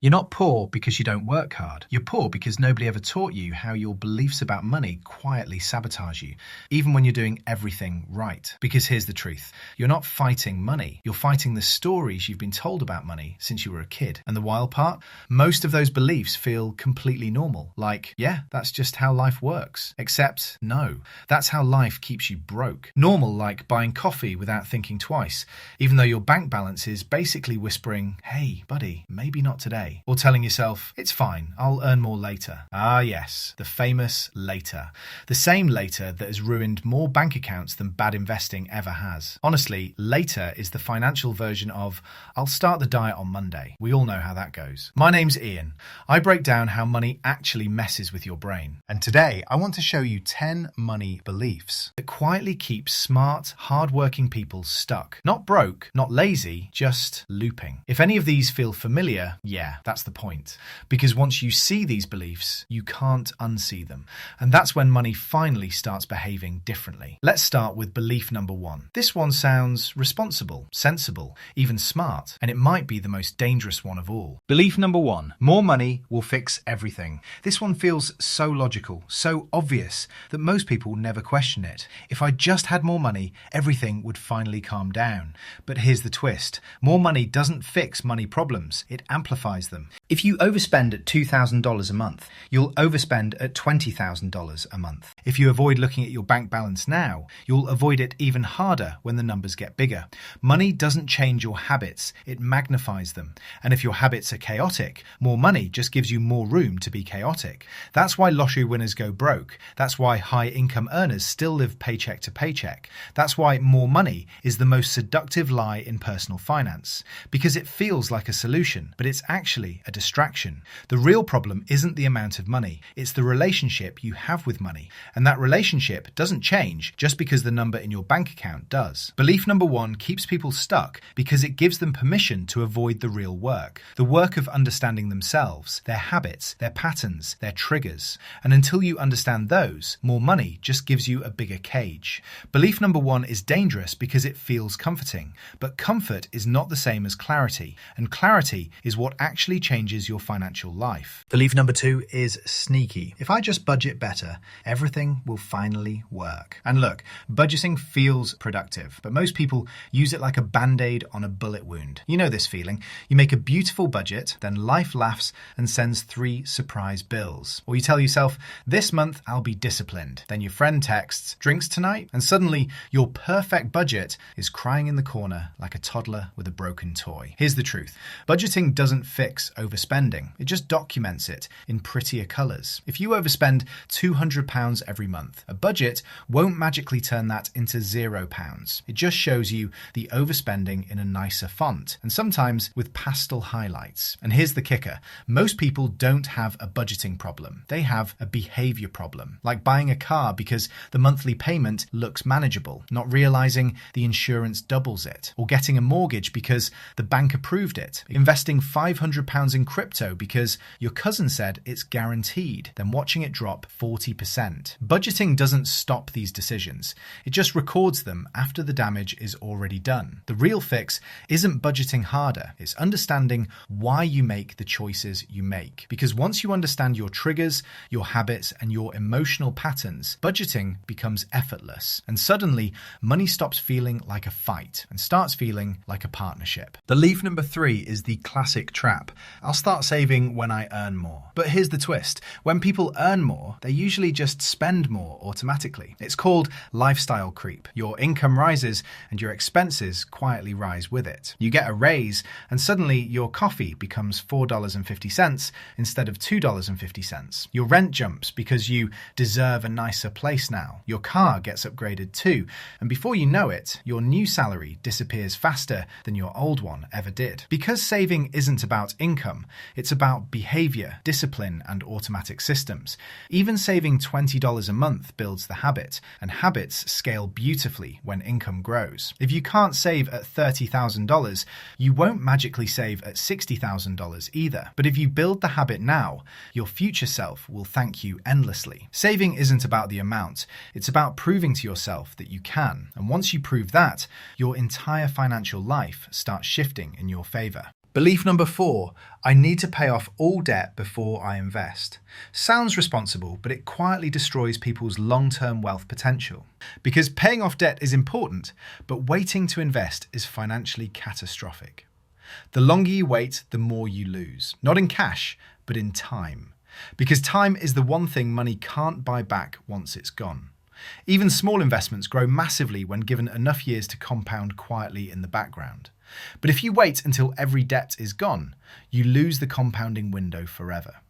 You're not poor because you don't work hard. You're poor because nobody ever taught you how your beliefs about money quietly sabotage you, even when you're doing everything right. Because here's the truth. You're not fighting money. You're fighting the stories you've been told about money since you were a kid. And the wild part? Most of those beliefs feel completely normal. Like, yeah, that's just how life works. Except, no, that's how life keeps you broke. Normal like buying coffee without thinking twice, even though your bank balance is basically whispering, hey, buddy, maybe not today. Or telling yourself, it's fine, I'll earn more later. Ah yes, the famous later. The same later that has ruined more bank accounts than bad investing ever has. Honestly, later is the financial version of, I'll start the diet on Monday. We all know how that goes. My name's Ian. I break down how money actually messes with your brain. And today, I want to show you 10 money beliefs that quietly keep smart, hardworking people stuck. Not broke, not lazy, just looping. If any of these feel familiar, yeah, that's the point. Because once you see these beliefs, you can't unsee them. And that's when money finally starts behaving differently. Let's start with belief number 1. This one sounds responsible, sensible, even smart, and it might be the most dangerous one of all. Belief number 1. More money will fix everything. This one feels so logical, so obvious, that most people never question it. If I just had more money, everything would finally calm down. But here's the twist. More money doesn't fix money problems, it amplifies them. If you overspend at $2,000 a month, you'll overspend at $20,000 a month. If you avoid looking at your bank balance now, you'll avoid it even harder when the numbers get bigger. Money doesn't change your habits, it magnifies them. And if your habits are chaotic, more money just gives you more room to be chaotic. That's why lottery winners go broke. That's why high-income earners still live paycheck to paycheck. That's why more money is the most seductive lie in personal finance. Because it feels like a solution, but it's actually a distraction. The real problem isn't the amount of money, it's the relationship you have with money. And that relationship doesn't change just because the number in your bank account does. Belief number 1 keeps people stuck because it gives them permission to avoid the real work. The work of understanding themselves, their habits, their patterns, their triggers. And until you understand those, more money just gives you a bigger cage. Belief number 1 is dangerous because it feels comforting. But comfort is not the same as clarity. And clarity is what actually changes your financial life. Belief number 2 is sneaky. If I just budget better, everything will finally work. And look, budgeting feels productive, but most people use it like a band-aid on a bullet wound. You know this feeling. You make a beautiful budget, then life laughs and sends 3 surprise bills. Or you tell yourself, this month I'll be disciplined. Then your friend texts, drinks tonight? And suddenly your perfect budget is crying in the corner like a toddler with a broken toy. Here's the truth. Budgeting doesn't fix overspending. It just documents it in prettier colours. If you overspend £200 every month, a budget won't magically turn that into £0. It just shows you the overspending in a nicer font, and sometimes with pastel highlights. And here's the kicker. Most people don't have a budgeting problem. They have a behaviour problem, like buying a car because the monthly payment looks manageable, not realising the insurance doubles it, or getting a mortgage because the bank approved it, investing £500 in crypto because your cousin said it's guaranteed, then watching it drop 40%. Budgeting doesn't stop these decisions. It just records them after the damage is already done. The real fix isn't budgeting harder. It's understanding why you make the choices you make. Because once you understand your triggers, your habits, and your emotional patterns, budgeting becomes effortless. And suddenly, money stops feeling like a fight and starts feeling like a partnership. Belief number 3 is the classic trap. I'll start saving when I earn more. But here's the twist. When people earn more, they usually just spend more automatically. It's called lifestyle creep. Your income rises and your expenses quietly rise with it. You get a raise and suddenly your coffee becomes $4.50 instead of $2.50. Your rent jumps because you deserve a nicer place now. Your car gets upgraded too. And before you know it, your new salary disappears faster than your old one ever did. Because saving isn't about income, it's about behavior, discipline, and automatic systems. Even saving $20 a month builds the habit, and habits scale beautifully when income grows. If you can't save at $30,000, you won't magically save at $60,000 either. But if you build the habit now, your future self will thank you endlessly. Saving isn't about the amount, it's about proving to yourself that you can. And once you prove that, your entire financial life starts shifting in your favor. Belief number 4, I need to pay off all debt before I invest. Sounds responsible, but it quietly destroys people's long-term wealth potential. Because paying off debt is important, but waiting to invest is financially catastrophic. The longer you wait, the more you lose. Not in cash, but in time. Because time is the one thing money can't buy back once it's gone. Even small investments grow massively when given enough years to compound quietly in the background. But if you wait until every debt is gone, you lose the compounding window forever.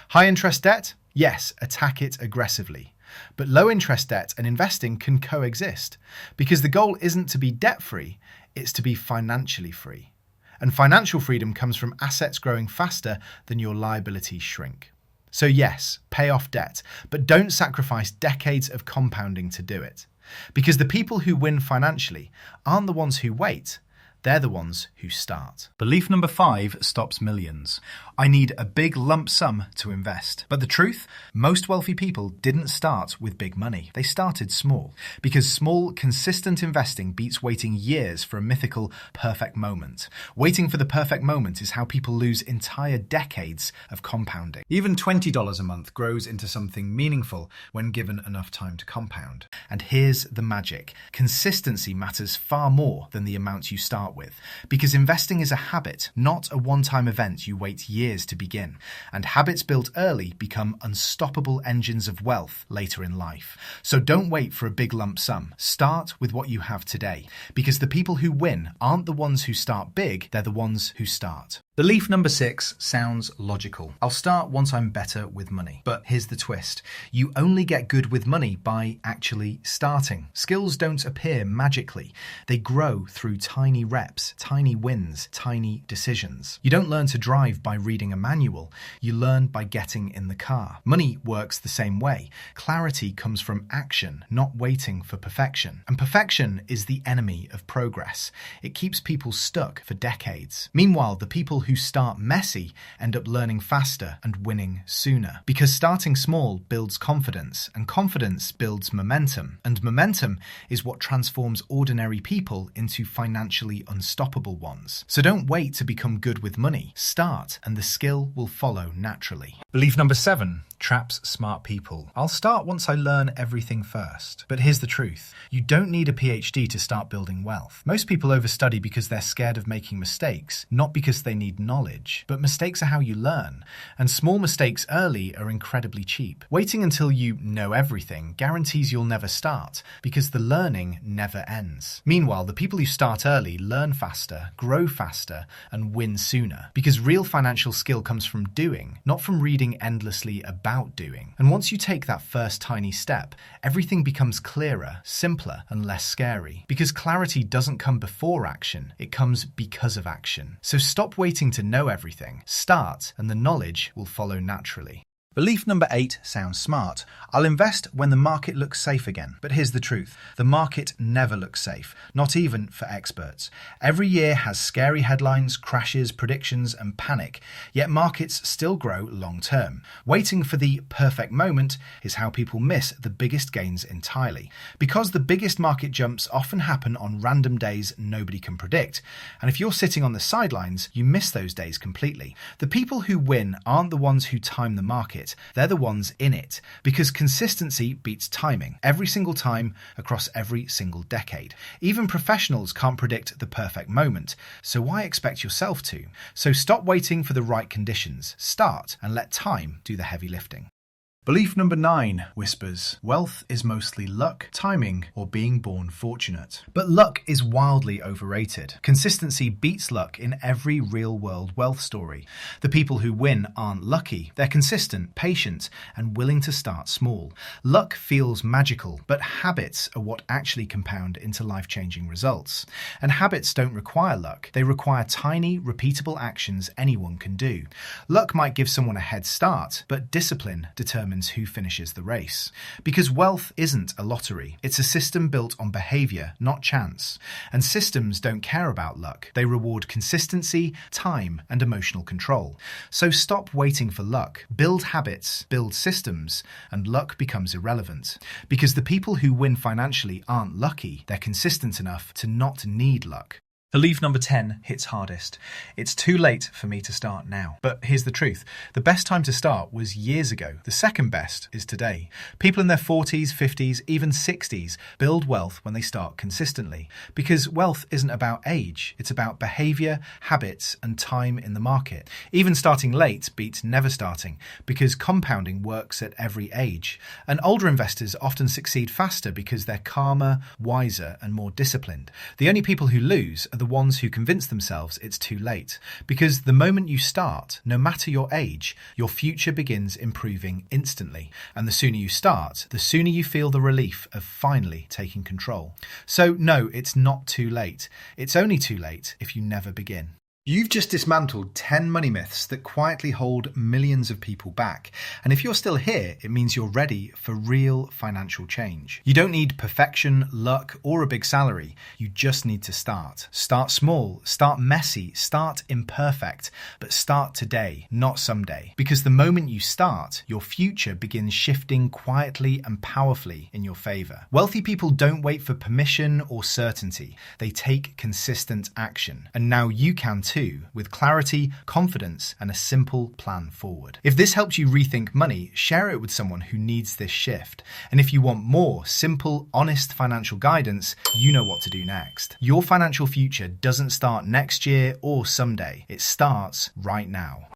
High interest debt? Yes, attack it aggressively. But low interest debt and investing can coexist, because the goal isn't to be debt-free, it's to be financially free. And financial freedom comes from assets growing faster than your liabilities shrink. So yes, pay off debt, but don't sacrifice decades of compounding to do it. Because the people who win financially aren't the ones who wait, they're the ones who start. Belief number 5 stops millions. I need a big lump sum to invest. But the truth? Most wealthy people didn't start with big money. They started small. Because small, consistent investing beats waiting years for a mythical perfect moment. Waiting for the perfect moment is how people lose entire decades of compounding. Even $20 a month grows into something meaningful when given enough time to compound. And here's the magic. Consistency matters far more than the amount you start with. Because investing is a habit, not a one-time event you wait years to begin. And habits built early become unstoppable engines of wealth later in life. So don't wait for a big lump sum. Start with what you have today. Because the people who win aren't the ones who start big, they're the ones who start. Belief number 6 sounds logical. I'll start once I'm better with money. But here's the twist. You only get good with money by actually starting. Skills don't appear magically. They grow through tiny reps, tiny wins, tiny decisions. You don't learn to drive by reading a manual. You learn by getting in the car. Money works the same way. Clarity comes from action, not waiting for perfection. And perfection is the enemy of progress. It keeps people stuck for decades. Meanwhile, the people who start messy end up learning faster and winning sooner. Because starting small builds confidence, and confidence builds momentum. And momentum is what transforms ordinary people into financially unstoppable ones. So don't wait to become good with money. Start, and the skill will follow naturally. Belief number 7 traps smart people. I'll start once I learn everything first. But here's the truth. You don't need a PhD to start building wealth. Most people overstudy because they're scared of making mistakes, not because they need knowledge. But mistakes are how you learn. And small mistakes early are incredibly cheap. Waiting until you know everything guarantees you'll never start, because the learning never ends. Meanwhile, the people who start early learn faster, grow faster, and win sooner. Because real financial skill comes from doing, not from reading endlessly about doing. And once you take that first tiny step, everything becomes clearer, simpler, and less scary. Because clarity doesn't come before action, it comes because of action. So stop waiting to know everything. Start, and the knowledge will follow naturally. Belief number 8 sounds smart. I'll invest when the market looks safe again. But here's the truth. The market never looks safe, not even for experts. Every year has scary headlines, crashes, predictions, and panic, yet markets still grow long term. Waiting for the perfect moment is how people miss the biggest gains entirely. Because the biggest market jumps often happen on random days nobody can predict. And if you're sitting on the sidelines, you miss those days completely. The people who win aren't the ones who time the market. They're the ones in it, because consistency beats timing every single time across every single decade. Even professionals can't predict the perfect moment, so why expect yourself to? So stop waiting for the right conditions. Start and let time do the heavy lifting. Belief number 9 whispers, wealth is mostly luck, timing, or being born fortunate. But luck is wildly overrated. Consistency beats luck in every real-world wealth story. The people who win aren't lucky. They're consistent, patient, and willing to start small. Luck feels magical, but habits are what actually compound into life-changing results. And habits don't require luck. They require tiny, repeatable actions anyone can do. Luck might give someone a head start, but discipline determines who finishes the race. Because wealth isn't a lottery. It's a system built on behavior, not chance. And systems don't care about luck. They reward consistency, time, and emotional control. So stop waiting for luck. Build habits, build systems, and luck becomes irrelevant. Because the people who win financially aren't lucky. They're consistent enough to not need luck. Belief number 10 hits hardest. It's too late for me to start now. But here's the truth. The best time to start was years ago. The second best is today. People in their 40s, 50s, even 60s build wealth when they start consistently. Because wealth isn't about age. It's about behavior, habits, and time in the market. Even starting late beats never starting because compounding works at every age. And older investors often succeed faster because they're calmer, wiser, and more disciplined. The only people who lose are the ones who convince themselves it's too late. Because the moment you start, no matter your age, your future begins improving instantly. And the sooner you start, the sooner you feel the relief of finally taking control. So no, it's not too late. It's only too late if you never begin. You've just dismantled 10 money myths that quietly hold millions of people back. And if you're still here, it means you're ready for real financial change. You don't need perfection, luck, or a big salary. You just need to start. Start small, start messy, start imperfect, but start today, not someday. Because the moment you start, your future begins shifting quietly and powerfully in your favor. Wealthy people don't wait for permission or certainty. They take consistent action. And now you can too, with clarity, confidence, and a simple plan forward. If this helps you rethink money, share it with someone who needs this shift. And if you want more simple, honest financial guidance, you know what to do next. Your financial future doesn't start next year or someday. It starts right now.